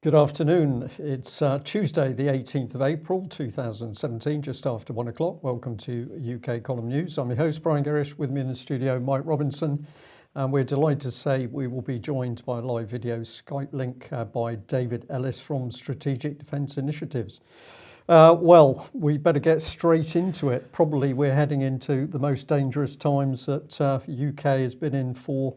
Good afternoon. It's Tuesday, the 18th of April, 2017, just after 1 o'clock. Welcome to UK Column News. I'm your host, Brian Gerrish. With me in the studio, Mike Robinson. And we're delighted to say we will be joined by a live video Skype link by David Ellis from Strategic Defence Initiatives. Well, we better get straight into it. Probably we're heading into the most dangerous times that UK has been in for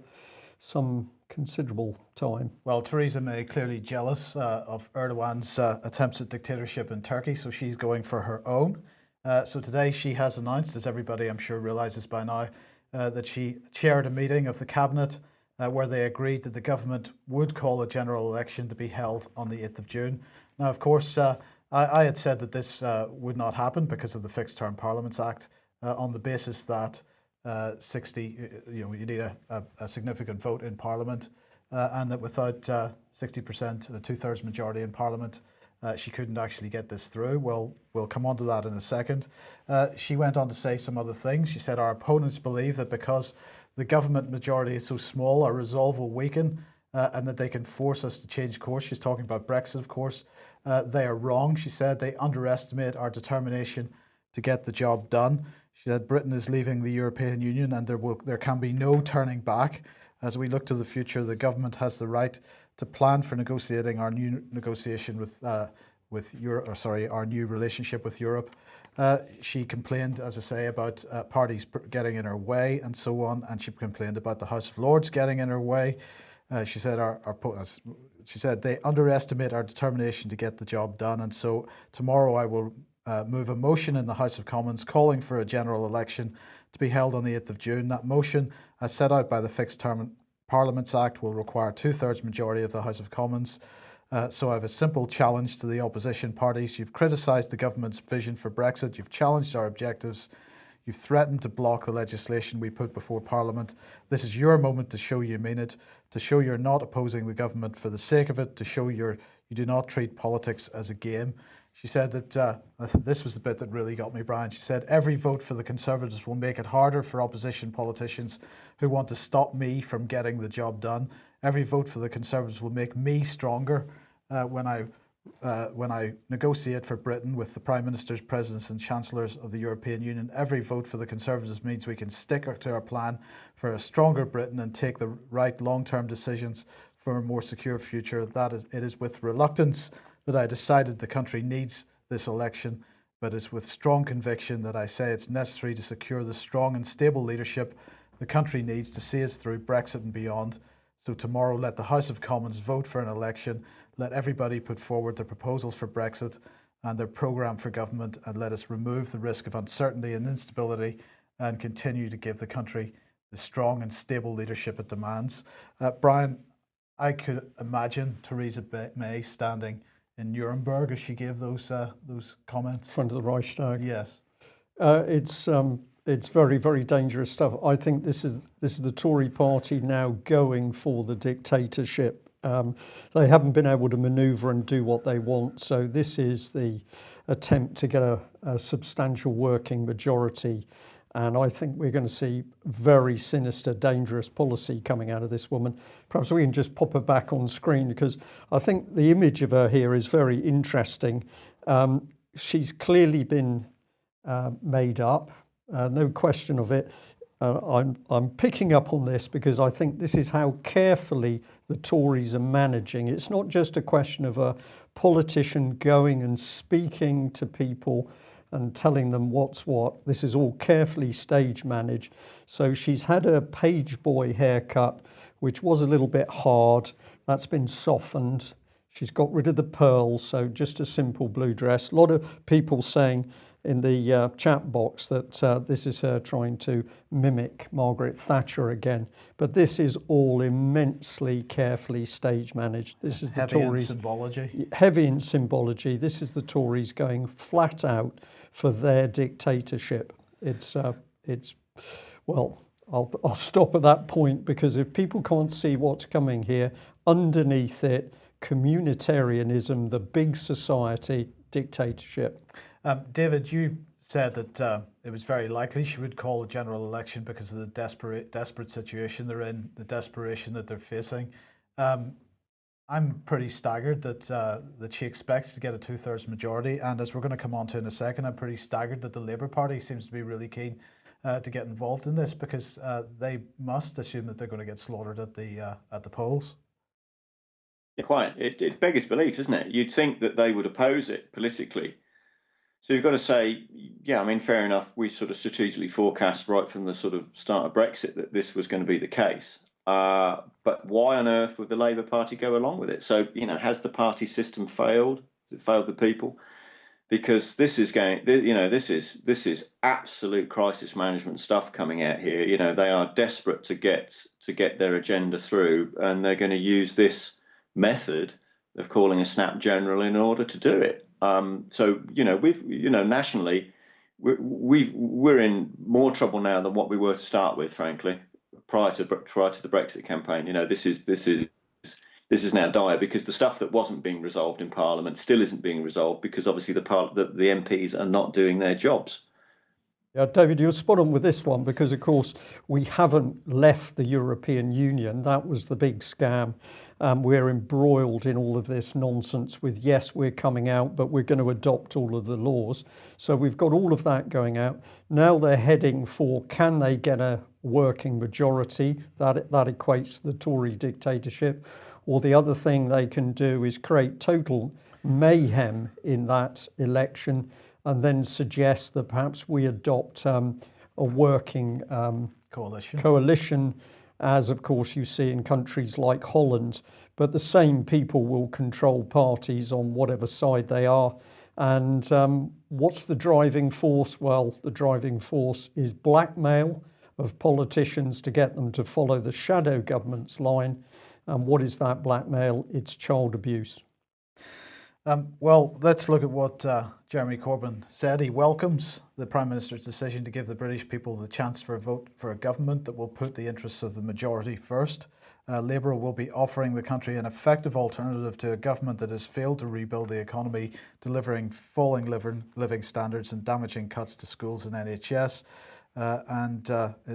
some considerable time. Well, Theresa May clearly jealous of Erdogan's attempts at dictatorship in Turkey, so she's going for her own. So today she has announced, as everybody I'm sure realises by now, that she chaired a meeting of the cabinet where they agreed that the government would call a general election to be held on the 8th of June. Now, of course, I had said that this would not happen because of the Fixed Term Parliaments Act, on the basis that you need a significant vote in Parliament, and that without 60%, a two-thirds majority in Parliament, she couldn't actually get this through. Well, we'll come on to that in a second. She went on to say some other things. She said, our opponents believe that because the government majority is so small, our resolve will weaken, and that they can force us to change course. She's talking about Brexit, of course. They are wrong, she said. They underestimate our determination to get the job done. She said Britain is leaving the European Union and there can be no turning back. As we look to the future, the government has the right to plan for negotiating our new negotiation with Europe, our new relationship with Europe. She complained, as I say, about parties getting in her way and so on, and she complained about the House of Lords getting in her way. She said she said they underestimate our determination to get the job done, and so tomorrow I will move a motion in the House of Commons calling for a general election to be held on the 8th of June. That motion, as set out by the Fixed Term Parliaments Act, will require two-thirds majority of the House of Commons. So I have a simple challenge to the opposition parties. You've criticised the government's vision for Brexit. You've challenged our objectives. You've threatened to block the legislation we put before Parliament. This is your moment to show you mean it, to show you're not opposing the government for the sake of it, to show you do not treat politics as a game. She said that, this was the bit that really got me, Brian. She said, every vote for the Conservatives will make it harder for opposition politicians who want to stop me from getting the job done. Every vote for the Conservatives will make me stronger when I negotiate for Britain with the Prime Ministers, Presidents and Chancellors of the European Union. Every vote for the Conservatives means we can stick to our plan for a stronger Britain and take the right long-term decisions for a more secure future. It is with reluctance that I decided the country needs this election, but it's with strong conviction that I say it's necessary to secure the strong and stable leadership the country needs to see us through Brexit and beyond. So tomorrow, let the House of Commons vote for an election. Let everybody put forward their proposals for Brexit and their programme for government, and let us remove the risk of uncertainty and instability and continue to give the country the strong and stable leadership it demands. Brian, I could imagine Theresa May standing in Nuremberg as she gave those comments. In front of the Reichstag. Yes. It's very, very dangerous stuff. I think this is the Tory party now going for the dictatorship. They haven't been able to manoeuvre and do what they want, so this is the attempt to get a substantial working majority. And I think we're going to see very sinister, dangerous policy coming out of this woman. Perhaps we can just pop her back on screen, because I think the image of her here is very interesting. She's clearly been made up, no question of it. I'm picking up on this because I think this is how carefully the Tories are managing. It's not just a question of a politician going and speaking to people and telling them what's what. This is all carefully stage managed. So she's had a page boy haircut, which was a little bit hard. That's been softened. She's got rid of the pearls, so just a simple blue dress. A lot of people saying in the chat box that this is her trying to mimic Margaret Thatcher again. But this is all immensely carefully stage managed. This is the Tories. Heavy in symbology. Heavy in symbology. This is the Tories going flat out for their dictatorship. Well, I'll stop at that point, because if people can't see what's coming here, underneath it, communitarianism, the big society, dictatorship. David, you said that it was very likely she would call a general election because of the desperate situation they're in, the desperation that they're facing. I'm pretty staggered that she expects to get a two-thirds majority, and as we're going to come on to in a second, I'm pretty staggered that the Labour Party seems to be really keen to get involved in this because they must assume that they're going to get slaughtered at the polls. Yeah, quite. It beggars belief, doesn't it? You'd think that they would oppose it politically. So you've got to say, yeah, I mean, fair enough. We sort of strategically forecast right from the sort of start of Brexit that this was going to be the case. But why on earth would the Labour Party go along with it? So, has the party system failed? Has it failed the people? Because this is going, this is absolute crisis management stuff coming out here. They are desperate to get their agenda through, and they're going to use this method of calling a snap general in order to do it. So nationally, we're in more trouble now than what we were to start with, frankly, prior to the Brexit campaign. This is now dire because the stuff that wasn't being resolved in Parliament still isn't being resolved because obviously the MPs are not doing their jobs. Yeah, David, you're spot on with this one because, of course, we haven't left the European Union. That was the big scam. We're embroiled in all of this nonsense with, yes, we're coming out, but we're going to adopt all of the laws. So we've got all of that going out. Now they're heading for, can they get a working majority? That equates to the Tory dictatorship. Or the other thing they can do is create total mayhem in that election and then suggest that perhaps we adopt a working coalition, as of course you see in countries like Holland. But the same people will control parties on whatever side they are. And what's the driving force? Well, the driving force is blackmail of politicians to get them to follow the shadow government's line. And what is that blackmail? It's child abuse. Well, let's look at what Jeremy Corbyn said. He welcomes the Prime Minister's decision to give the British people the chance for a vote for a government that will put the interests of the majority first. Labour will be offering the country an effective alternative to a government that has failed to rebuild the economy, delivering falling living standards and damaging cuts to schools and NHS. And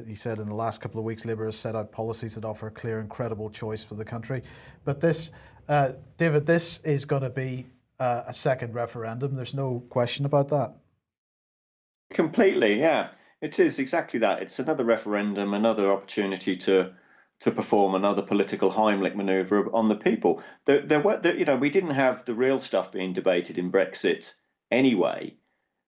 he said in the last couple of weeks, Labour has set out policies that offer a clear and credible choice for the country. But this, David, this is going to be a second referendum. There's no question about that. Completely, yeah. It is exactly that. It's another referendum, another opportunity to perform another political Heimlich manoeuvre on the people. We didn't have the real stuff being debated in Brexit anyway.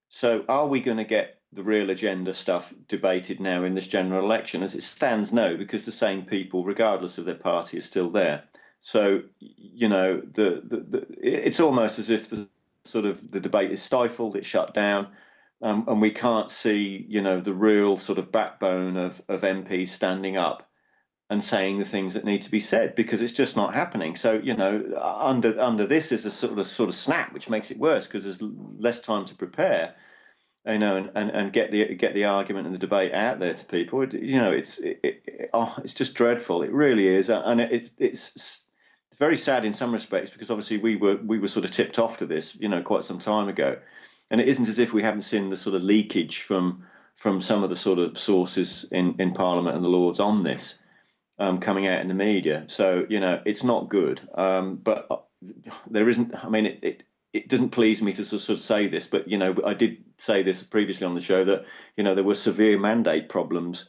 So are we going to get the real agenda stuff debated now in this general election? As it stands, no, because the same people, regardless of their party, are still there. So, it's almost as if the debate is stifled, it's shut down, and we can't see, the real sort of backbone of MPs standing up and saying the things that need to be said, because it's just not happening. So, under this is a sort of snap, which makes it worse because there's less time to prepare. And get the argument and the debate out there to people. It's just dreadful. It really is, and it's very sad in some respects because obviously we were sort of tipped off to this, quite some time ago, and it isn't as if we haven't seen the sort of leakage from some of the sort of sources in Parliament and the Lords on this coming out in the media. So it's not good, but there isn't. I mean, it doesn't please me to sort of say this, but I did say this previously on the show that there were severe mandate problems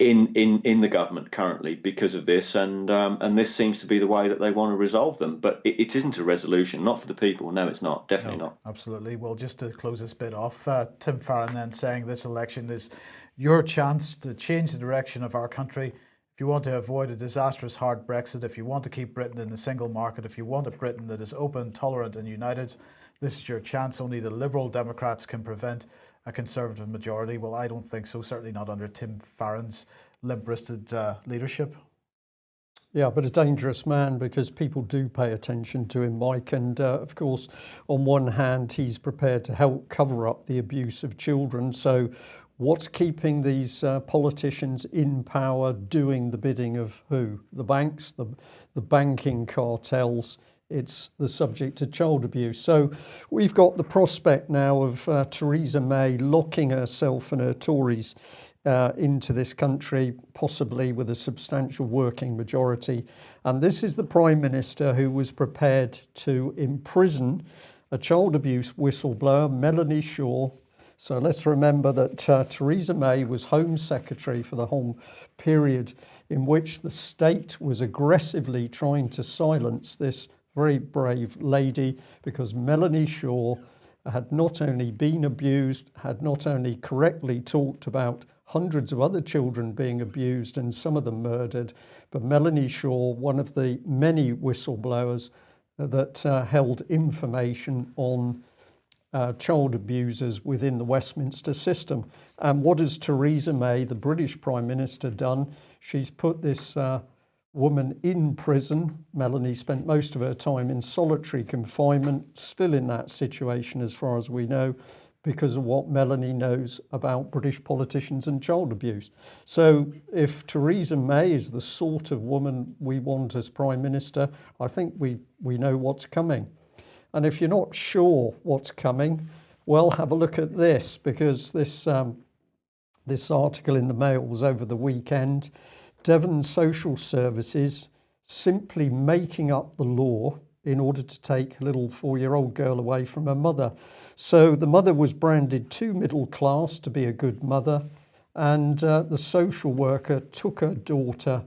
in the government currently because of this, and this seems to be the way that they want to resolve them. But it isn't a resolution, not for the people. No, it's not. Definitely not. Absolutely. Well, just to close this bit off, Tim Farron then saying this election is your chance to change the direction of our country. If you want to avoid a disastrous hard Brexit, if you want to keep Britain in the single market, if you want a Britain that is open, tolerant and united, this is your chance. Only the Liberal Democrats can prevent a Conservative majority. Well, I don't think so, certainly not under Tim Farron's limp-wristed leadership. Yeah, but a dangerous man because people do pay attention to him, Mike. And of course, on one hand, he's prepared to help cover up the abuse of children. So what's keeping these politicians in power doing the bidding of who? The banks, the banking cartels. It's the subject of child abuse. So we've got the prospect now of Theresa May locking herself and her Tories into this country, possibly with a substantial working majority. And this is the Prime Minister who was prepared to imprison a child abuse whistleblower, Melanie Shaw. So let's remember that Theresa May was Home Secretary for the whole period in which the state was aggressively trying to silence this very brave lady, because Melanie Shaw had not only been abused, had not only correctly talked about hundreds of other children being abused and some of them murdered, but Melanie Shaw, one of the many whistleblowers that held information on child abusers within the Westminster system. And what has Theresa May, the British Prime Minister, done? She's put this woman in prison. Melanie spent most of her time in solitary confinement, still in that situation as far as we know, because of what Melanie knows about British politicians and child abuse. So if Theresa May is the sort of woman we want as Prime Minister, I think we know what's coming. And if you're not sure what's coming, well, have a look at this, because this article in the Mail was over the weekend. Devon Social Services simply making up the law in order to take a little 4-year-old girl away from her mother. So the mother was branded too middle class to be a good mother, and the social worker took her daughter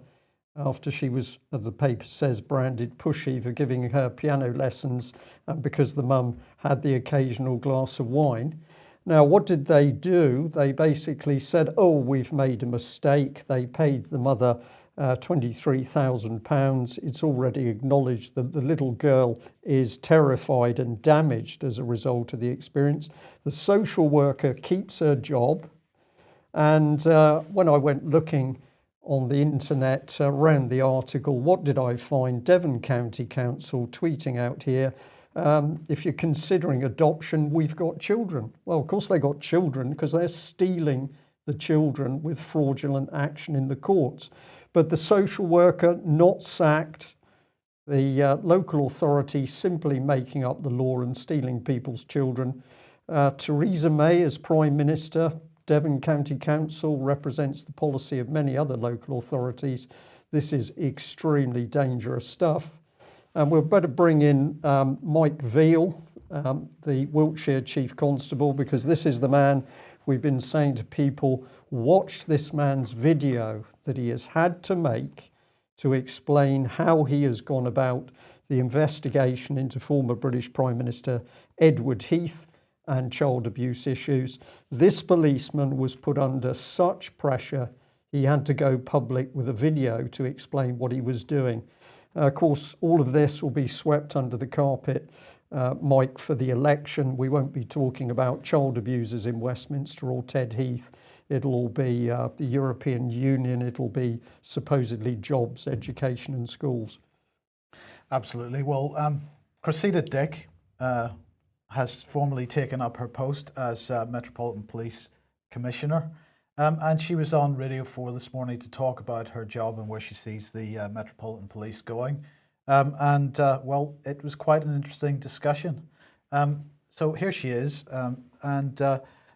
after she was, as the paper says, branded pushy for giving her piano lessons, and because the mum had the occasional glass of wine. Now, what did they do? They basically said, oh, we've made a mistake. They paid the mother £23,000. It's already acknowledged that the little girl is terrified and damaged as a result of the experience. The social worker keeps her job. And when I went looking on the internet around the article, what did I find? Devon County Council tweeting out here, if you're considering adoption, we've got children. Well, of course they got children because they're stealing the children with fraudulent action in the courts. But the social worker not sacked, the local authority simply making up the law and stealing people's children. Theresa May as Prime Minister, Devon County Council represents the policy of many other local authorities. This is extremely dangerous stuff. And we'll better bring in Mike Veal, the Wiltshire Chief Constable, because this is the man we've been saying to people, watch this man's video that he has had to make to explain how he has gone about the investigation into former British Prime Minister Edward Heath and child abuse issues. This policeman was put under such pressure, he had to go public with a video to explain what he was doing. Of course, all of this will be swept under the carpet, Mike, for the election. We won't be talking about child abusers in Westminster or Ted Heath. It'll all be the European Union. It'll be supposedly jobs, education and schools. Absolutely. Well, Cressida Dick has formally taken up her post as Metropolitan Police Commissioner. And she was on Radio 4 this morning to talk about her job and where she sees the Metropolitan Police going. Well, it was quite an interesting discussion. So here she is.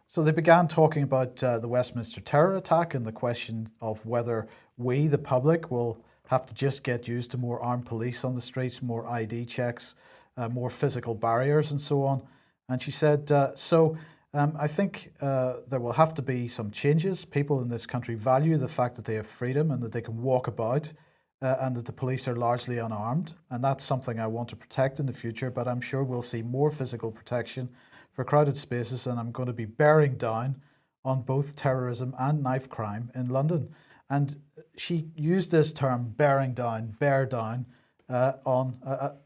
So they began talking about the Westminster terror attack and the question of whether we, the public, will have to just get used to more armed police on the streets, more ID checks, more physical barriers and so on. And she said, I think there will have to be some changes. People in this country value the fact that they have freedom and that they can walk about and that the police are largely unarmed. And that's something I want to protect in the future, but I'm sure we'll see more physical protection for crowded spaces, and I'm going to be bearing down on both terrorism and knife crime in London. And she used this term, bearing down, bear down, on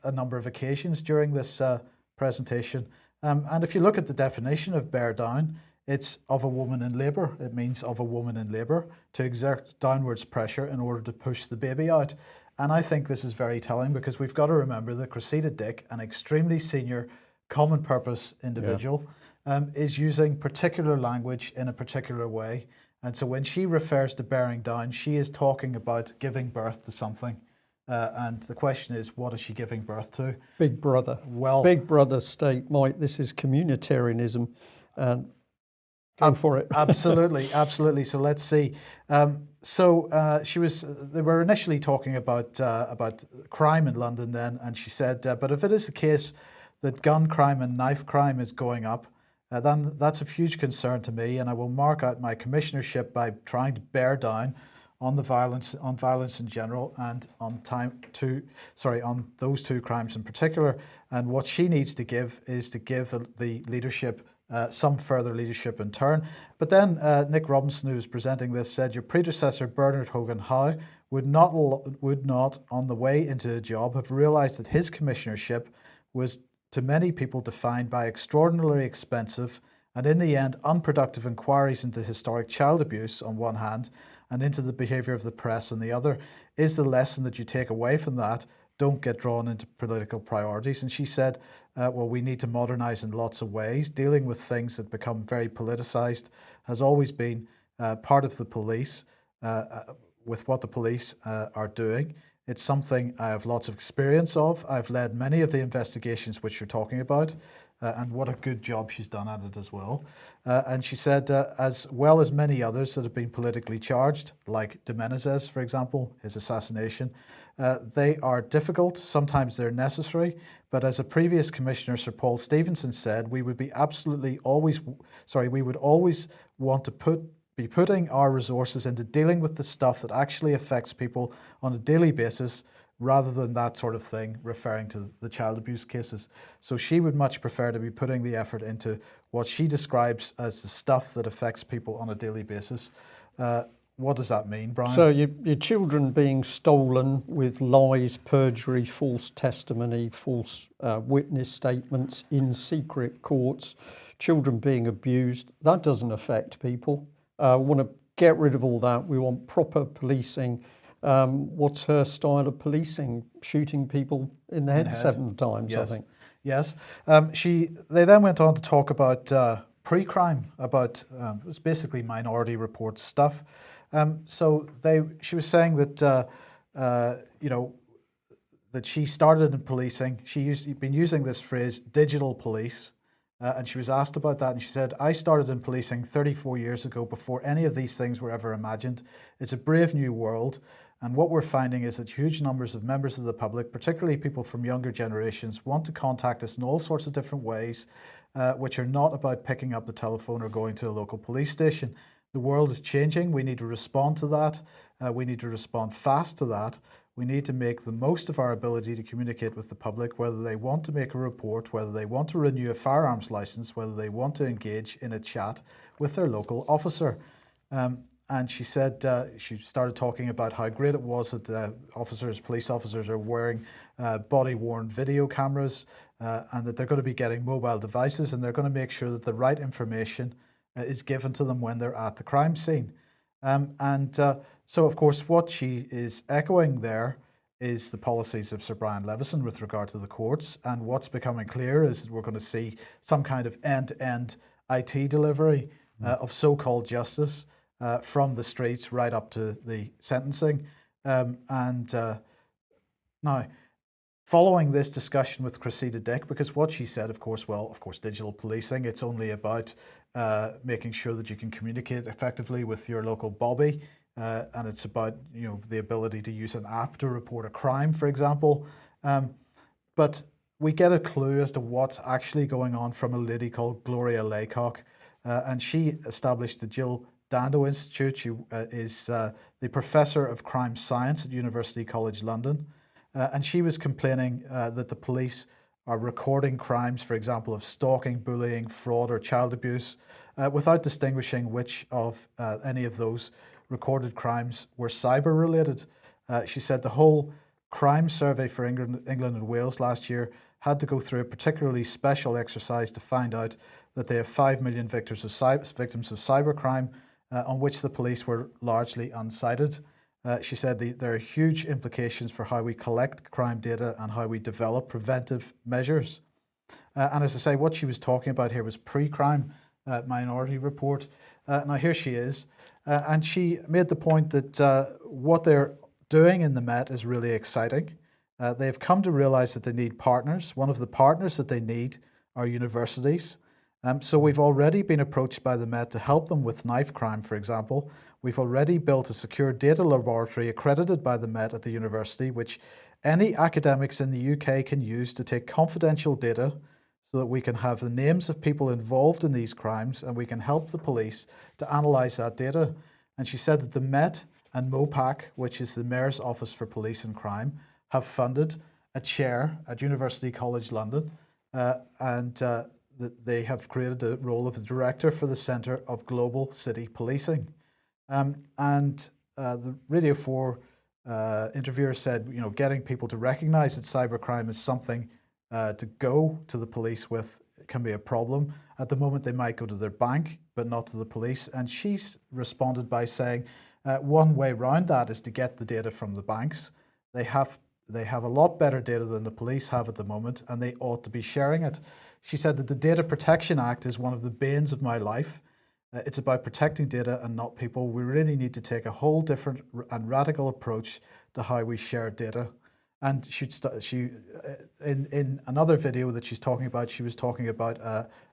a number of occasions during this presentation. And if you look at the definition of bear down, it's of a woman in labour. It means of a woman in labour, to exert downwards pressure in order to push the baby out. And I think this is very telling, because we've got to remember that Cressida Dick, an extremely senior common purpose individual, is using particular language in a particular way. And so when she refers to bearing down, she is talking about giving birth to something. And the question is, what is she giving birth to? Big Brother. Well, Big Brother state, Mike. This is communitarianism. Go for it. Absolutely, absolutely. So let's see. They were initially talking about crime in London then, and she said, but if it is the case that gun crime and knife crime is going up, then that's a huge concern to me, and I will mark out my commissionership by trying to bear down on violence in general, and on those two crimes in particular. And what she needs to give is to give the leadership some further leadership in turn. But then Nick Robinson, who was presenting this, said your predecessor Bernard Hogan Howe would not on the way into the job have realised that his commissionership was to many people defined by extraordinarily expensive and in the end unproductive inquiries into historic child abuse on one hand and into the behaviour of the press on the other. Is the lesson that you take away from that: don't get drawn into political priorities? And she said, well, we need to modernise in lots of ways. Dealing with things that become very politicised has always been part of the police, with what the police are doing. It's something I have lots of experience of. I've led many of the investigations which you're talking about, and what a good job she's done at it as well. And she said, as well as many others that have been politically charged, like de Menezes, for example, his assassination, they are difficult, sometimes they're necessary, but as a previous commissioner, Sir Paul Stevenson, said, we would always want to be putting our resources into dealing with the stuff that actually affects people on a daily basis, rather than that sort of thing, referring to the child abuse cases. So she would much prefer to be putting the effort into what she describes as the stuff that affects people on a daily basis. What does that mean, Brian? So your children being stolen with lies, perjury, false testimony, false witness statements in secret courts, children being abused, that doesn't affect people. We want to get rid of all that. We want proper policing. What's her style of policing? Shooting people in the head 7 times, yes. I think. Yes. They then went on to talk about pre-crime, about it was basically Minority Report stuff. She was saying that that she started in policing. She's been using this phrase, digital police. And she was asked about that, and she said, I started in policing 34 years ago before any of these things were ever imagined. It's a brave new world, and what we're finding is that huge numbers of members of the public, particularly people from younger generations, want to contact us in all sorts of different ways, which are not about picking up the telephone or going to a local police station. The world is changing. We need to respond to that. We need to respond fast to that. We need to make the most of our ability to communicate with the public, whether they want to make a report, whether they want to renew a firearms license, whether they want to engage in a chat with their local officer. And she said, she started talking about how great it was that police officers are wearing body-worn video cameras, and that they're going to be getting mobile devices, and they're going to make sure that the right information is given to them when they're at the crime scene. So, of course, what she is echoing there is the policies of Sir Brian Levison with regard to the courts. And what's becoming clear is that we're going to see some kind of end-to-end IT delivery of so-called justice from the streets right up to the sentencing. Now, following this discussion with Cressida Dick, because what she said, of course, digital policing, it's only about making sure that you can communicate effectively with your local bobby, and it's about the ability to use an app to report a crime, for example. But we get a clue as to what's actually going on from a lady called Gloria Laycock, and she established the Jill Dando Institute. She is the Professor of Crime Science at University College London, and she was complaining that the police are recording crimes, for example, of stalking, bullying, fraud, or child abuse, without distinguishing which of any of those recorded crimes were cyber related. She said the whole crime survey for England and Wales last year had to go through a particularly special exercise to find out that they have 5 million victims of cybercrime, on which the police were largely unsighted. She said there are huge implications for how we collect crime data and how we develop preventive measures. And as I say, what she was talking about here was pre-crime Minority Report. Now here she is, and she made the point that what they're doing in the Met is really exciting. They've come to realise that they need partners. One of the partners that they need are universities. So we've already been approached by the Met to help them with knife crime, for example. We've already built a secure data laboratory accredited by the Met at the university, which any academics in the UK can use to take confidential data so that we can have the names of people involved in these crimes and we can help the police to analyse that data. And she said that the Met and MOPAC, which is the Mayor's Office for Police and Crime, have funded a chair at University College London and that they have created the role of the director for the Centre of Global City Policing. The Radio 4 interviewer said, you know, getting people to recognise that cybercrime is something to go to the police with can be a problem. At the moment, they might go to their bank, but not to the police. And she's responded by saying, one way around that is to get the data from the banks. They have a lot better data than the police have at the moment, and they ought to be sharing it. She said that the Data Protection Act is one of the banes of my life. It's about protecting data and not people. We really need to take a whole different and radical approach to how we share data. And in another video that she's talking about, she was talking about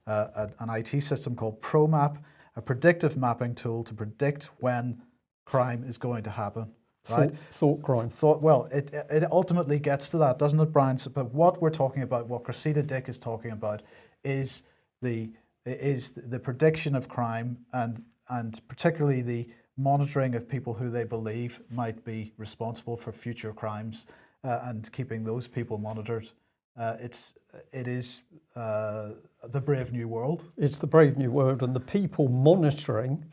an IT system called ProMap, a predictive mapping tool to predict when crime is going to happen. Right? Thought crime. Well, it ultimately gets to that, doesn't it, Brian? So, but what we're talking about, what Cressida Dick is talking about, is the prediction of crime and particularly the monitoring of people who they believe might be responsible for future crimes and keeping those people monitored. It is the brave new world. It's the brave new world, and the people monitoring.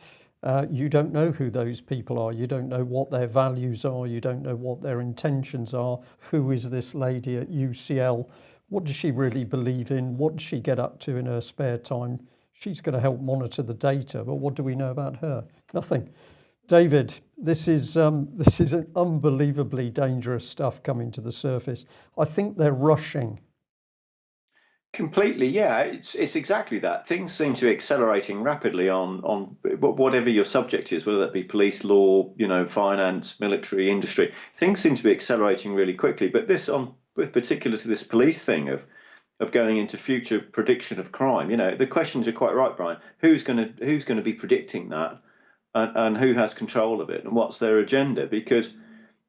You don't know who those people are. You don't know what their values are. You don't know what their intentions are. Who is this lady at UCL? What does she really believe in? What does she get up to in her spare time? She's going to help monitor the data, but what do we know about her? Nothing. David, this is an unbelievably dangerous stuff coming to the surface. I think they're rushing. Completely, yeah. It's exactly that. Things seem to be accelerating rapidly on whatever your subject is, whether that be police, law, you know, finance, military, industry. Things seem to be accelerating really quickly. But this, with particular to this police thing of going into future prediction of crime, you know, the questions are quite right, Brian. Who's going to be predicting that, and who has control of it, and what's their agenda? Because,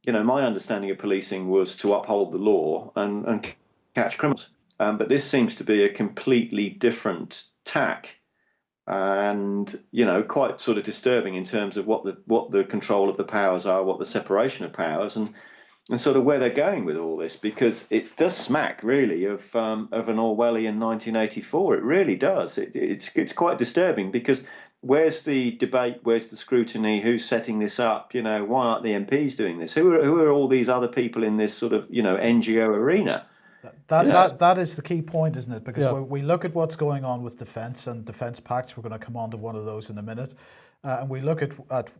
you know, my understanding of policing was to uphold the law and catch criminals. But this seems to be a completely different tack, and you know, quite sort of disturbing in terms of what the control of the powers are, what the separation of powers, and sort of where they're going with all this, because it does smack really of an Orwellian 1984. It really does. It's quite disturbing, because where's the debate? Where's the scrutiny? Who's setting this up? You know, why aren't the MPs doing this? Who are all these other people in this sort of, you know, NGO arena? That is the key point, isn't it? Because when we look at what's going on with defence and defence pacts, we're going to come on to one of those in a minute, and we look at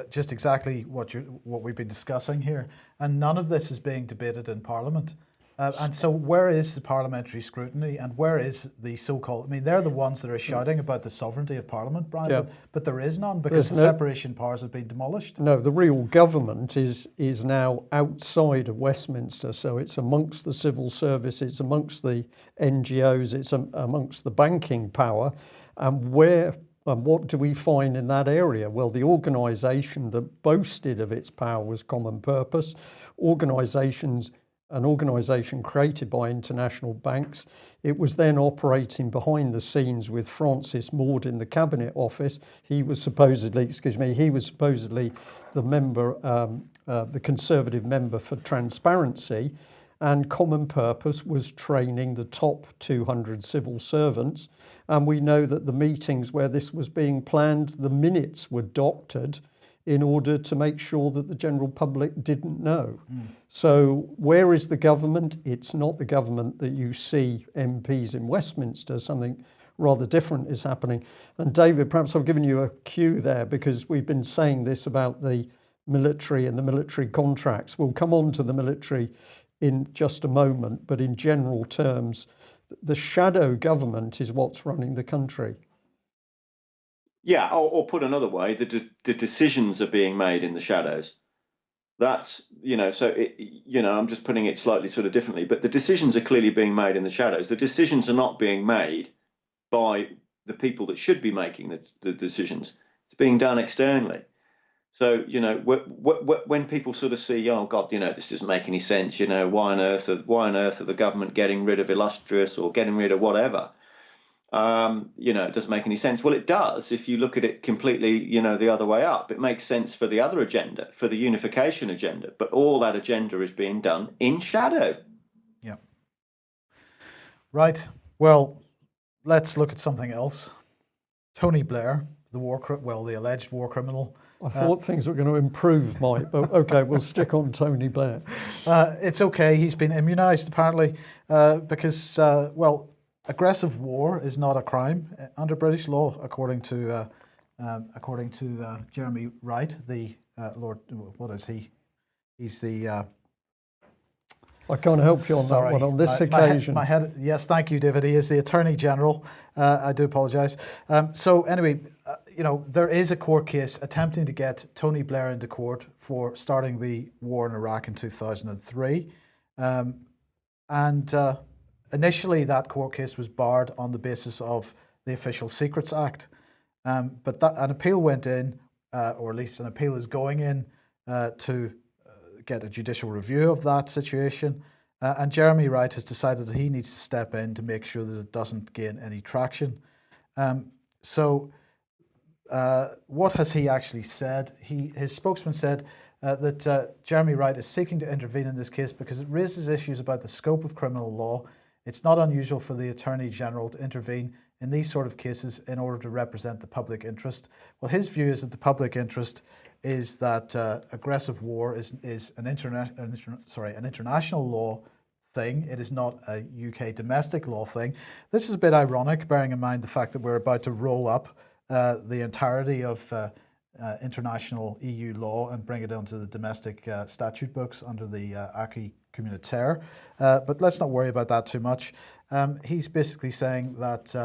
just exactly what we've been discussing here, and none of this is being debated in Parliament. And so where is the parliamentary scrutiny, and where is the so-called, I mean, they're the ones that are shouting about the sovereignty of Parliament, Brian, but there is none, because the separation of powers have been demolished. No, the real government is now outside of Westminster, so it's amongst the civil service, it's amongst the NGOs, it's amongst the banking power, and what do we find in that area? Well, the organisation that boasted of its power was Common Purpose. An organisation created by international banks. It was then operating behind the scenes with Francis Maude in the Cabinet Office. He was supposedly the member, the Conservative member for Transparency, and Common Purpose was training the top 200 civil servants. And we know that the meetings where this was being planned, the minutes were doctored in order to make sure that the general public didn't know. So where is the government? It's not the government that you see MPs in Westminster. Something rather different is happening. And David, perhaps I've given you a cue there, because we've been saying this about the military and the military contracts. We'll come on to the military in just a moment, but in general terms, the shadow government is what's running the country. Yeah, or put another way, the decisions are being made in the shadows. That's, you know, so I'm just putting it slightly sort of differently, but the decisions are clearly being made in the shadows. The decisions are not being made by the people that should be making the decisions. It's being done externally. So, when people sort of see, oh God, this doesn't make any sense. Why on earth are the government getting rid of illustrious or getting rid of whatever? It doesn't make any sense. Well, it does if you look at it completely, the other way up. It makes sense for the other agenda, for the unification agenda, but all that agenda is being done in shadow. Yeah. Right. Well, let's look at something else. Tony Blair, the alleged war criminal. I thought things were going to improve, Mike, but okay, we'll stick on Tony Blair. It's okay. He's been immunized apparently because, aggressive war is not a crime under British law, according to Jeremy Wright, the Lord. What is he? He's the. I can't help you on that one on this occasion. Yes, thank you, David. He is the Attorney General. I do apologise. So anyway, there is a court case attempting to get Tony Blair into court for starting the war in Iraq in 2003. Initially, that court case was barred on the basis of the Official Secrets Act. But an appeal went in, or at least an appeal is going in to get a judicial review of that situation. And Jeremy Wright has decided that he needs to step in to make sure that it doesn't gain any traction. What has he actually said? His spokesman said that Jeremy Wright is seeking to intervene in this case because it raises issues about the scope of criminal law. It's not unusual for the Attorney General to intervene in these sort of cases in order to represent the public interest. Well, his view is that the public interest is that aggressive war is an international law thing. It is not a UK domestic law thing. This is a bit ironic, bearing in mind the fact that we're about to roll up the entirety of international EU law and bring it onto the domestic statute books under the acquis communautaire. But let's not worry about that too much. He's basically saying that,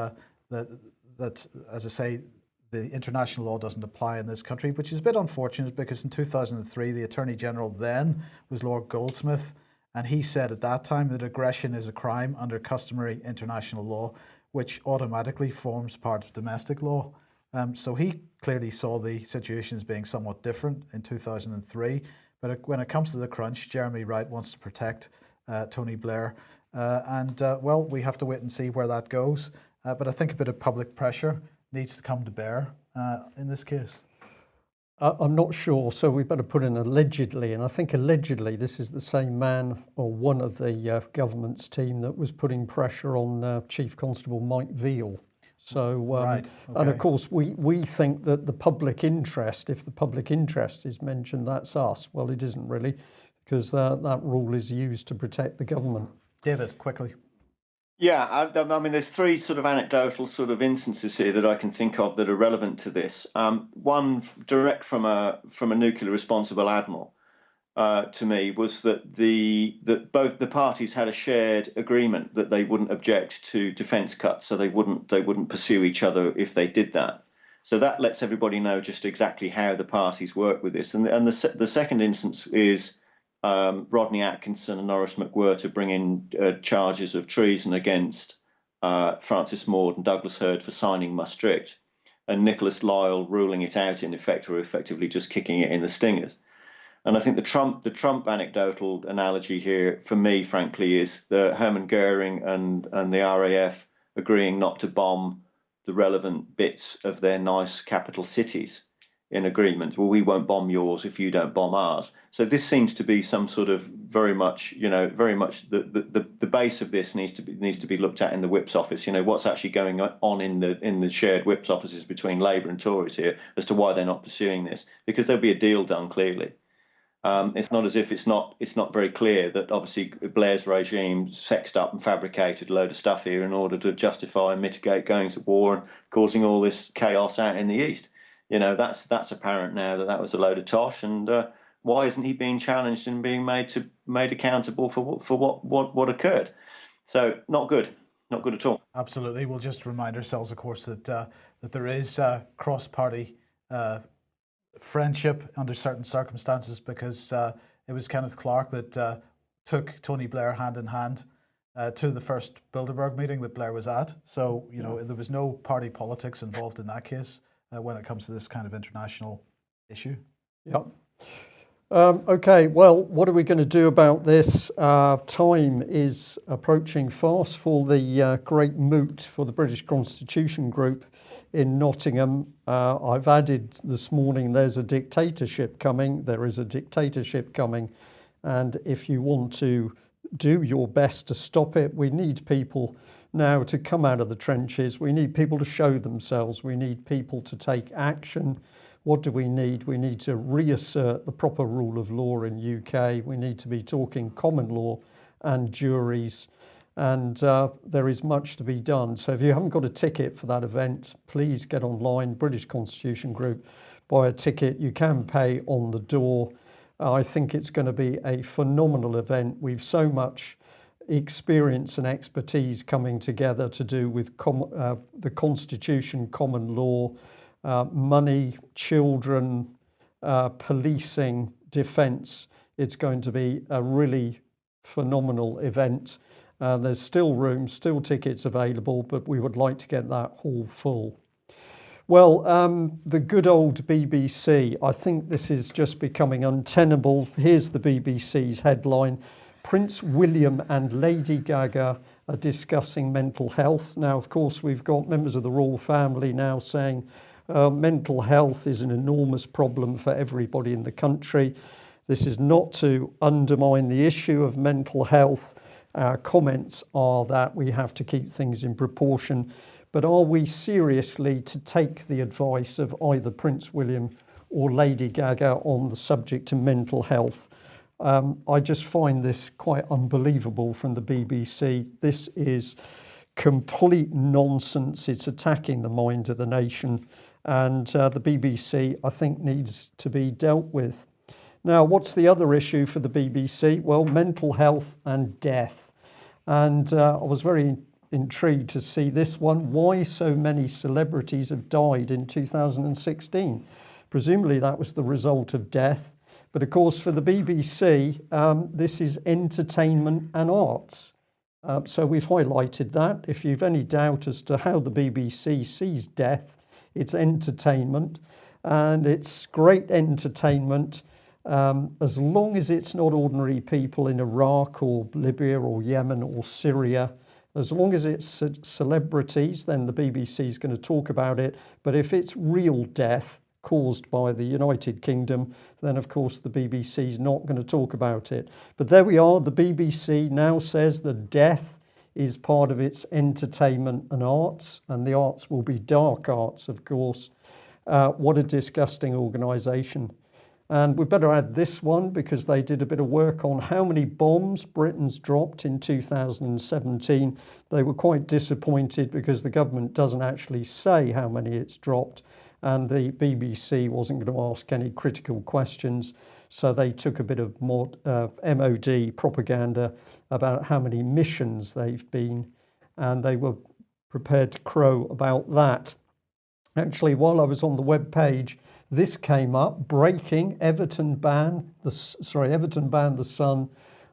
as I say, the international law doesn't apply in this country, which is a bit unfortunate because in 2003, the Attorney General then was Lord Goldsmith, and he said at that time that aggression is a crime under customary international law, which automatically forms part of domestic law. So he clearly saw the situation as being somewhat different in 2003. But when it comes to the crunch, Jeremy Wright wants to protect Tony Blair. We have to wait and see where that goes. But I think a bit of public pressure needs to come to bear in this case. I'm not sure, so we better put in allegedly, and I think allegedly this is the same man or one of the government's team that was putting pressure on Chief Constable Mike Veal. So, right. Okay. And of course, we think that the public interest, if the public interest is mentioned, that's us. Well, it isn't really, because that rule is used to protect the government. David, quickly. Yeah, I mean, there's three sort of anecdotal sort of instances here that I can think of that are relevant to this. One direct from a nuclear responsible admiral to me was that both the parties had a shared agreement that they wouldn't object to defence cuts, so they wouldn't pursue each other if they did that. So that lets everybody know just exactly how the parties work with this. And the second instance is Rodney Atkinson and Norris McWhirter bringing charges of treason against Francis Maude and Douglas Hurd for signing Maastricht, and Nicholas Lyle ruling it out in effect, or effectively just kicking it in the stingers. And I think the Trump anecdotal analogy here, for me, frankly, is the Hermann Goering and the RAF agreeing not to bomb the relevant bits of their nice capital cities in agreement. Well, we won't bomb yours if you don't bomb ours. So this seems to be some sort of very much the base of this needs to be looked at in the Whip's office. What's actually going on in the shared Whip's offices between Labour and Tories here as to why they're not pursuing this, because there'll be a deal done clearly. It's not as if it's not very clear that obviously Blair's regime sexed up and fabricated a load of stuff here in order to justify and mitigate going to war and causing all this chaos out in the east. That's apparent now that was a load of tosh, and why isn't he being challenged and being made accountable for what occurred? So not good at all. Absolutely. We'll just remind ourselves, of course, that there is cross-party friendship under certain circumstances, because it was Kenneth Clarke that took Tony Blair hand in hand to the first Bilderberg meeting that Blair was at. So, you know, there was no party politics involved in that case when it comes to this kind of international issue. Yep. Okay, well, what are we going to do about this? Time is approaching fast for the great moot for the British Constitution Group in Nottingham. I've added this morning, there's a dictatorship coming. There is a dictatorship coming. And if you want to do your best to stop it, we need people now to come out of the trenches. We need people to show themselves. We need people to take action. What do we need? We need to reassert the proper rule of law in UK. We need to be talking common law and juries. And there is much to be done. So if you haven't got a ticket for that event, please get online, British Constitution Group, buy a ticket. You can pay on the door. I think it's going to be a phenomenal event. We've so much experience and expertise coming together to do with the Constitution, common law, money, children, policing, defence. It's going to be a really phenomenal event. There's still room, still tickets available, but we would like to get that hall full. Well, the good old BBC, I think this is just becoming untenable. Here's the BBC's headline: Prince William and Lady Gaga are discussing mental health. Now, of course, we've got members of the royal family now saying mental health is an enormous problem for everybody in the country. This is not to undermine the issue of mental health. Our comments are that we have to keep things in proportion. But are we seriously to take the advice of either Prince William or Lady Gaga on the subject of mental health? I just find this quite unbelievable from the BBC. This is complete nonsense. It's attacking the mind of the nation. And the BBC, I think, needs to be dealt with. Now, what's the other issue for the BBC? Well, mental health and death. And I was very intrigued to see this one. Why so many celebrities have died in 2016? Presumably that was the result of death. But of course, for the BBC, this is entertainment and arts. So we've highlighted that. If you've any doubt as to how the BBC sees death, it's entertainment, and it's great entertainment as long as it's not ordinary people in Iraq or Libya or Yemen or Syria. As long as it's celebrities, then the BBC is going to talk about it. But if it's real death caused by the United Kingdom, then of course the BBC is not going to talk about it. But there we are. The BBC now says that death is part of its entertainment and arts, and the arts will be dark arts, of course. What a disgusting organisation. And we better add this one because they did a bit of work on how many bombs Britain's dropped in 2017. They were quite disappointed because the government doesn't actually say how many it's dropped, and the BBC wasn't going to ask any critical questions. So they took a bit of more MOD propaganda about how many missions they've been, and they were prepared to crow about that. Actually, while I was on the web page, this came up: breaking, Everton ban the Sun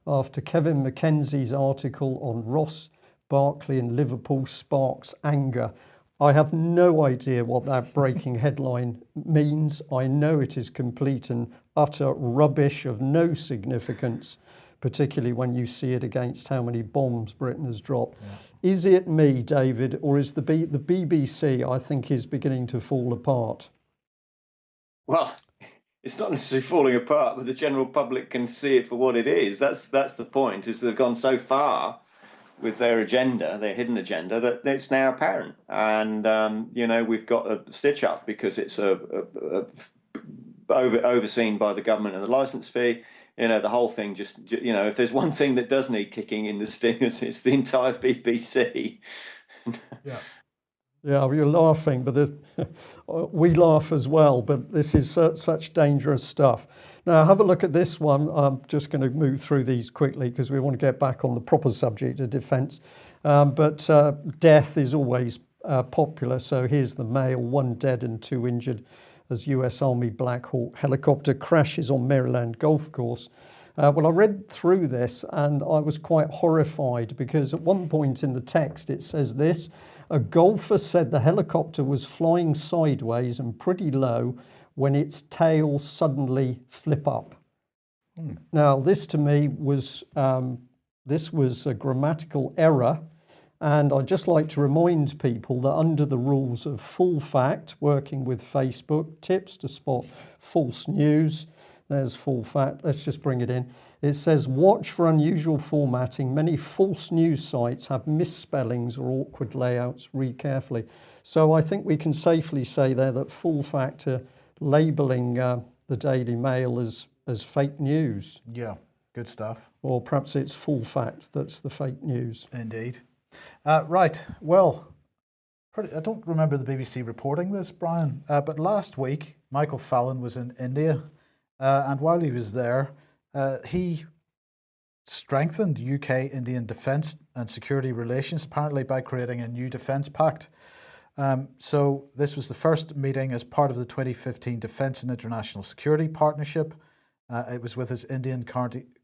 after Kevin Mackenzie's article on Ross Barkley and Liverpool sparks anger. I have no idea what that breaking headline means. I know it is complete and utter rubbish of no significance, particularly when you see it against how many bombs Britain has dropped. Yeah. Is it me, David, or is the BBC, I think, is beginning to fall apart? Well, it's not necessarily falling apart, but the general public can see it for what it is. That's the point, is they've gone so far with their agenda, their hidden agenda, that it's now apparent. And, we've got a stitch up because it's overseen by the government and the licence fee. The whole thing just, if there's one thing that does need kicking in the stingers, it's the entire BBC. Yeah. Yeah, you're laughing, but we laugh as well, but this is such dangerous stuff. Now, have a look at this one. I'm just going to move through these quickly because we want to get back on the proper subject of defence. But death is always popular. So here's the Mail: 1 dead and 2 injured as US Army Black Hawk helicopter crashes on Maryland golf course. Well, I read through this and I was quite horrified because at one point in the text it says this: a golfer said the helicopter was flying sideways and pretty low when its tail suddenly flip up. Now, this to me was this was a grammatical error, and I'd just like to remind people that under the rules of full fact, working with Facebook, tips to spot false news. There's full fact. Let's just bring it in. It says, watch for unusual formatting. Many false news sites have misspellings or awkward layouts. Read carefully. So I think we can safely say there that full fact are labelling the Daily Mail as fake news. Yeah, good stuff. Or perhaps it's full fact that's the fake news. Indeed. Right. Well, I don't remember the BBC reporting this, Brian, but last week Michael Fallon was in India. And while he was there, he strengthened UK-Indian defence and security relations, apparently by creating a new defence pact. So this was the first meeting as part of the 2015 Defence and International Security Partnership. It was with his Indian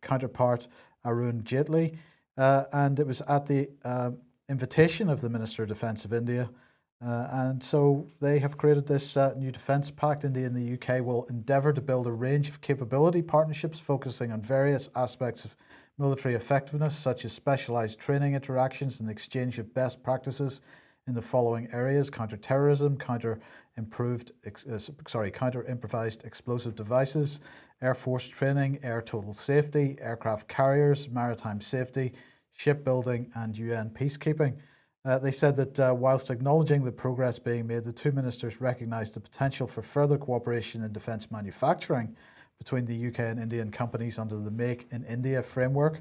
counterpart, Arun Jaitley, and it was at the invitation of the Minister of Defence of India. And so they have created this new defence pact. India and the UK will endeavour to build a range of capability partnerships focusing on various aspects of military effectiveness, such as specialised training interactions and exchange of best practices in the following areas: counter-terrorism, counter-improvised explosive devices, air force training, air total safety, aircraft carriers, maritime safety, shipbuilding and UN peacekeeping. They said that whilst acknowledging the progress being made, the two ministers recognised the potential for further cooperation in defence manufacturing between the UK and Indian companies under the Make in India framework.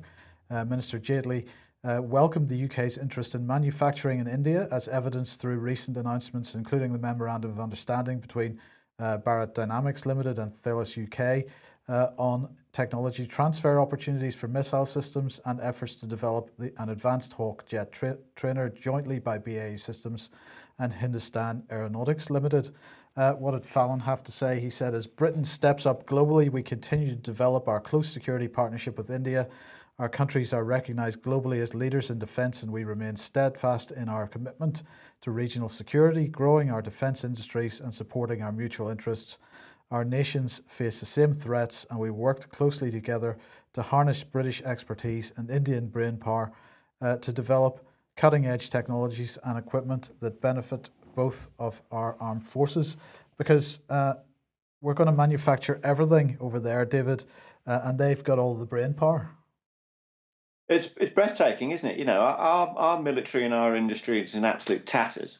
Minister Jaitley welcomed the UK's interest in manufacturing in India, as evidenced through recent announcements, including the Memorandum of Understanding between Bharat Dynamics Limited and Thales UK on technology transfer opportunities for missile systems and efforts to develop an advanced Hawk jet trainer jointly by BAE Systems and Hindustan Aeronautics Limited. What did Fallon have to say? He said, as Britain steps up globally, we continue to develop our close security partnership with India. Our countries are recognised globally as leaders in defence, and we remain steadfast in our commitment to regional security, growing our defence industries and supporting our mutual interests. Our nations face the same threats, and we worked closely together to harness British expertise and Indian brainpower to develop cutting-edge technologies and equipment that benefit both of our armed forces, because we're going to manufacture everything over there, David, and they've got all the brainpower. It's breathtaking, isn't it? You know, our military and our industry is in absolute tatters.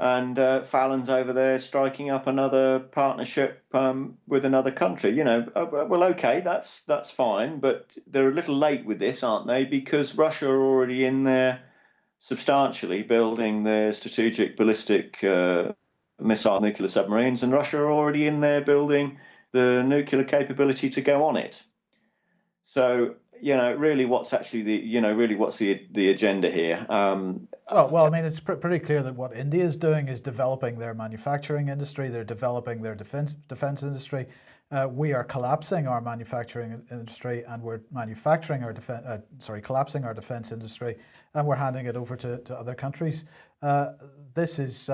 And Fallon's over there striking up another partnership with another country. You know, well, okay, that's fine, but they're a little late with this, aren't they? Because Russia are already in there substantially building their strategic ballistic missile nuclear submarines, and Russia are already in there building the nuclear capability to go on it. So, you know, really, what's actually the agenda here? Well, I mean, it's pretty clear that what India is doing is developing their manufacturing industry. They're developing their defense industry. We are collapsing our manufacturing industry, and we're manufacturing our collapsing our defense industry, and we're handing it over to other countries. This is,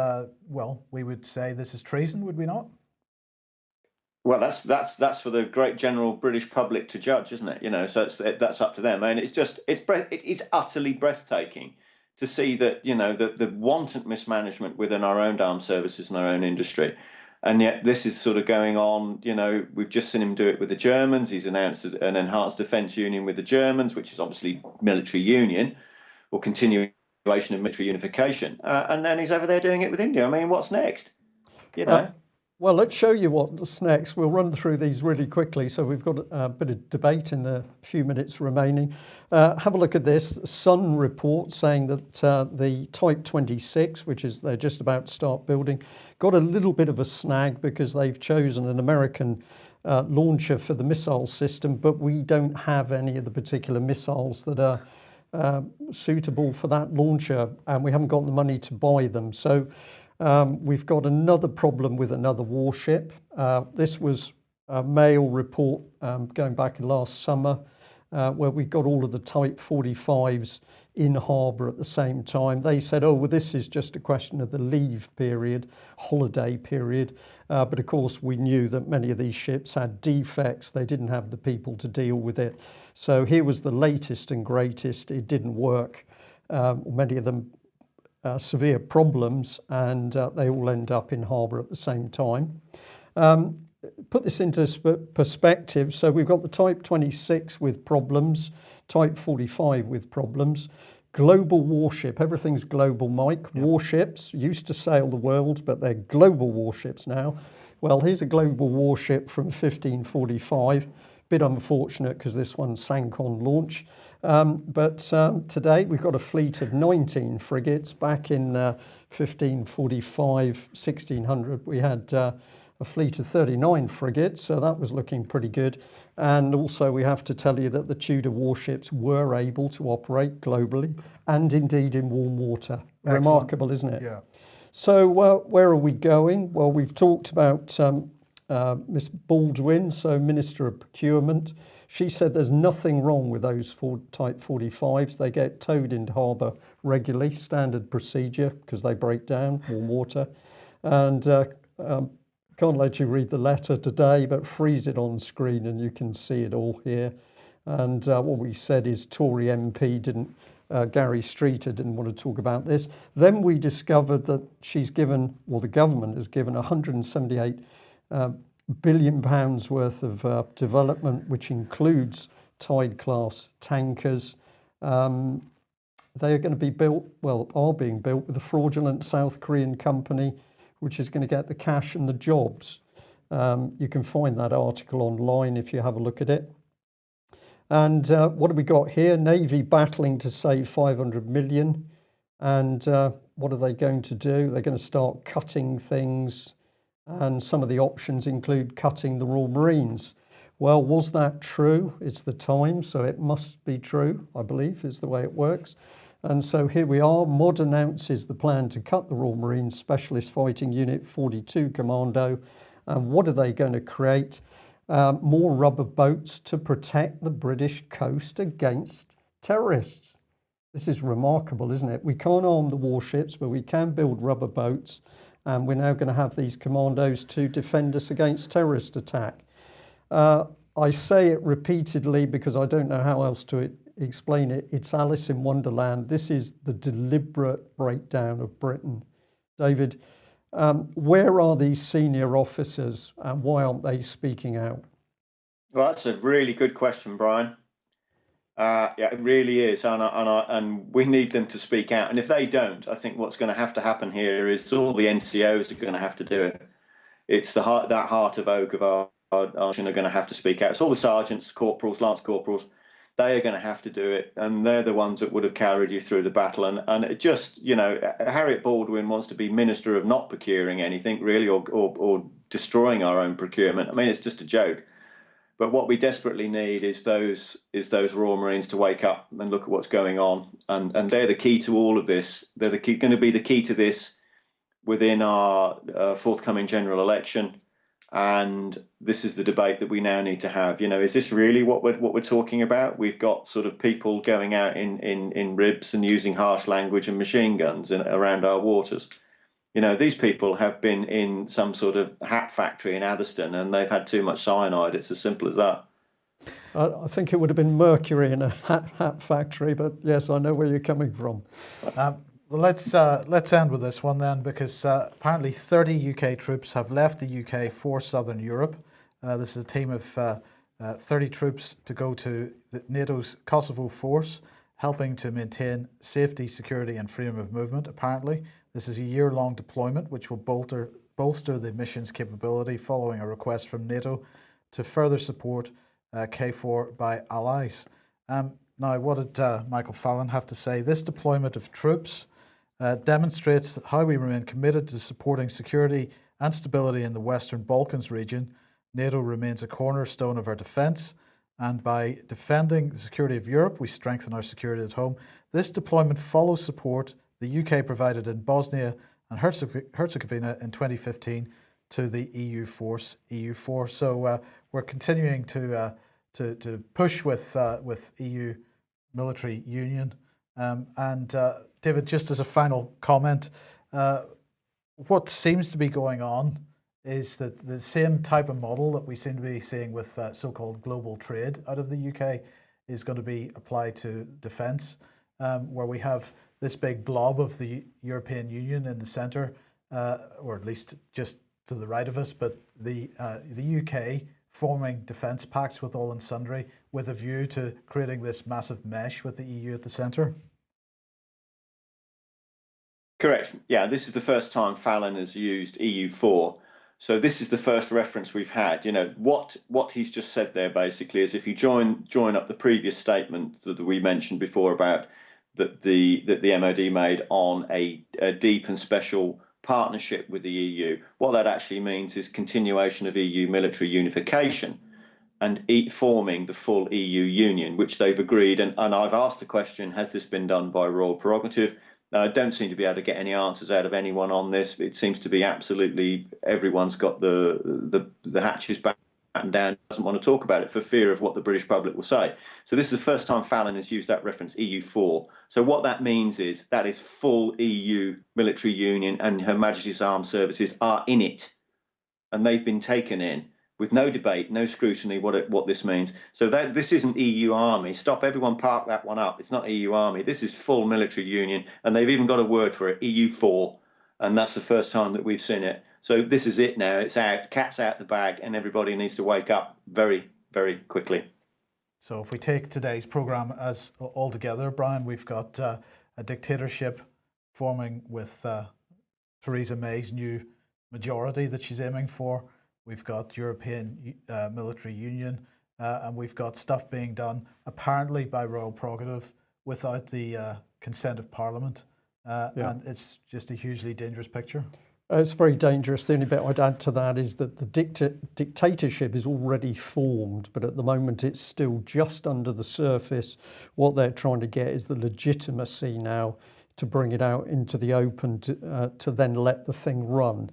well, we would say this is treason, would we not? Well, that's for the great general British public to judge, isn't it? You know, so that's up to them. And it is utterly breathtaking to see that, you know, the wanton mismanagement within our own armed services and our own industry, and yet this is sort of going on. You know, we've just seen him do it with the Germans. He's announced an enhanced defence union with the Germans, which is obviously military union or continuation of military unification, and then he's over there doing it with India. I mean, what's next? You know. Well, let's show you what's next. We'll run through these really quickly, so we've got a bit of debate in the few minutes remaining. Have a look at this. Sun report saying that the Type 26, which is they're just about to start building, got a little bit of a snag because they've chosen an American launcher for the missile system, but we don't have any of the particular missiles that are suitable for that launcher, and we haven't got the money to buy them. So we've got another problem with another warship. This was Mail report going back last summer, where we got all of the Type 45s in harbour at the same time. They said, oh, well, this is just a question of the leave period, holiday period. But of course, we knew that many of these ships had defects. They didn't have the people to deal with it. So here was the latest and greatest. It didn't work. Many of them severe problems, and they all end up in harbour at the same time. Put this into perspective. So we've got the Type 26 with problems, Type 45 with problems, global warship, everything's global, Mike. Yep. Warships used to sail the world, but they're global warships now. Well, here's a global warship from 1545. Bit unfortunate because this one sank on launch. But today we've got a fleet of 19 frigates. Back in 1545, 1600, we had a fleet of 39 frigates, so that was looking pretty good. And also we have to tell you that the Tudor warships were able to operate globally and indeed in warm water. Excellent. Remarkable, isn't it? Yeah. So where are we going? Well, we've talked about Miss Baldwin, so Minister of Procurement. She said there's nothing wrong with those Type 45s. They get towed into harbour regularly, standard procedure, because they break down, warm water. And can't let you read the letter today, but freeze it on screen and you can see it all here. And what we said is Tory MP Gary Streeter didn't want to talk about this. Then we discovered that she's given, or the government has given, 178 billion pounds worth of development, which includes Tide class tankers. They are going to be built, well, are being built with a fraudulent South Korean company, which is going to get the cash and the jobs. You can find that article online if you have a look at it. And what have we got here? Navy battling to save 500 million. And what are they going to do? They're going to start cutting things. And some of the options include cutting the Royal Marines. Well, was that true? It's the Times, so it must be true, I believe, is the way it works. And so here we are. Mod announces the plan to cut the Royal Marines Specialist Fighting Unit 42 Commando. And what are they going to create? More rubber boats to protect the British coast against terrorists. This is remarkable, isn't it? We can't arm the warships, but we can build rubber boats. And we're now going to have these commandos to defend us against terrorist attack. I say it repeatedly because I don't know how else to explain it. It's Alice in Wonderland. This is the deliberate breakdown of Britain. David, where are these senior officers and why aren't they speaking out? Well, that's a really good question, Brian. Yeah, it really is, and we need them to speak out. And if they don't, I think what's going to have to happen here is all the NCOs are going to have to do it. It's that heart of oak of our nation are going to have to speak out. It's all the sergeants, corporals, lance corporals. They are going to have to do it, and they're the ones that would have carried you through the battle. And it just, Harriet Baldwin wants to be minister of not procuring anything really, or destroying our own procurement. I mean, it's just a joke. But what we desperately need is those Royal Marines to wake up and look at what's going on, and they're the key to all of this. They're going to be the key to this within our forthcoming general election. And this is the debate that we now need to have. Is this really what we're talking about? We've got sort of people going out in ribs and using harsh language and machine guns around our waters. These people have been in some sort of hat factory in Atherstone and they've had too much cyanide. It's as simple as that. I think it would have been mercury in a hat factory, but yes, I know where you're coming from. Well, let's end with this one then, because apparently 30 UK troops have left the UK for Southern Europe. This is a team of 30 troops to go to NATO's Kosovo force, helping to maintain safety, security and freedom of movement, apparently. This is a year-long deployment which will bolster the mission's capability following a request from NATO to further support KFOR by allies. Now, what did Michael Fallon have to say? This deployment of troops demonstrates how we remain committed to supporting security and stability in the Western Balkans region. NATO remains a cornerstone of our defence, and by defending the security of Europe, we strengthen our security at home. This deployment follows support the UK provided in Bosnia and Herzegovina in 2015 to the EU force, EU4. So we're continuing to push with EU military union. And David, just as a final comment, what seems to be going on is that the same type of model that we seem to be seeing with so-called global trade out of the UK is going to be applied to defence, where we have this big blob of the European Union in the centre, or at least just to the right of us, but the UK forming defence pacts with all and sundry with a view to creating this massive mesh with the EU at the centre. Correct. Yeah, this is the first time Fallon has used EU4. So this is the first reference we've had. You know, what he's just said there basically is, if you join up the previous statement that we mentioned before about that the MOD made on a deep and special partnership with the EU, what that actually means is continuation of EU military unification and forming the full EU union, which they've agreed. And I've asked the question, has this been done by royal prerogative? I don't seem to be able to get any answers out of anyone on this. It seems to be absolutely everyone's got the hatches battened down, doesn't want to talk about it for fear of what the British public will say. So this is the first time Fallon has used that reference, EU4. So what that means is that is full EU military union, and Her Majesty's Armed Services are in it, and they've been taken in with no debate, no scrutiny, what this means. So this isn't EU army. Stop, everyone park that one up. It's not EU army. This is full military union, and they've even got a word for it, EU4, and that's the first time that we've seen it. So this is it now. It's out, cat's out the bag, and everybody needs to wake up very, very quickly. So if we take today's programme as all together, Brian, we've got a dictatorship forming with Theresa May's new majority that she's aiming for. We've got European military union, and we've got stuff being done apparently by royal prerogative without the consent of Parliament. And it's just a hugely dangerous picture. It's very dangerous. The only bit I'd add to that is that the dictatorship is already formed, but at the moment it's still just under the surface. What they're trying to get is the legitimacy now to bring it out into the open to then let the thing run.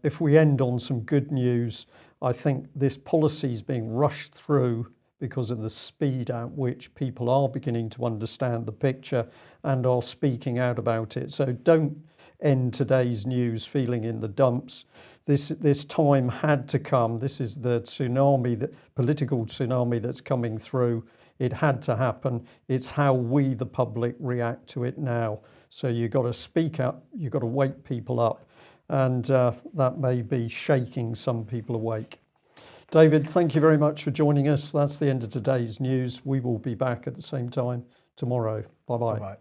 If we end on some good news, I think this policy is being rushed through because of the speed at which people are beginning to understand the picture and are speaking out about it. So don't end today's news feeling in the dumps. This time had to come. This is the tsunami, the political tsunami that's coming through. It had to happen. It's how we, the public, react to it now. So you've got to speak up, you've got to wake people up. And that may be shaking some people awake. David, thank you very much for joining us. That's the end of today's news. We will be back at the same time tomorrow. Bye-bye. Bye-bye.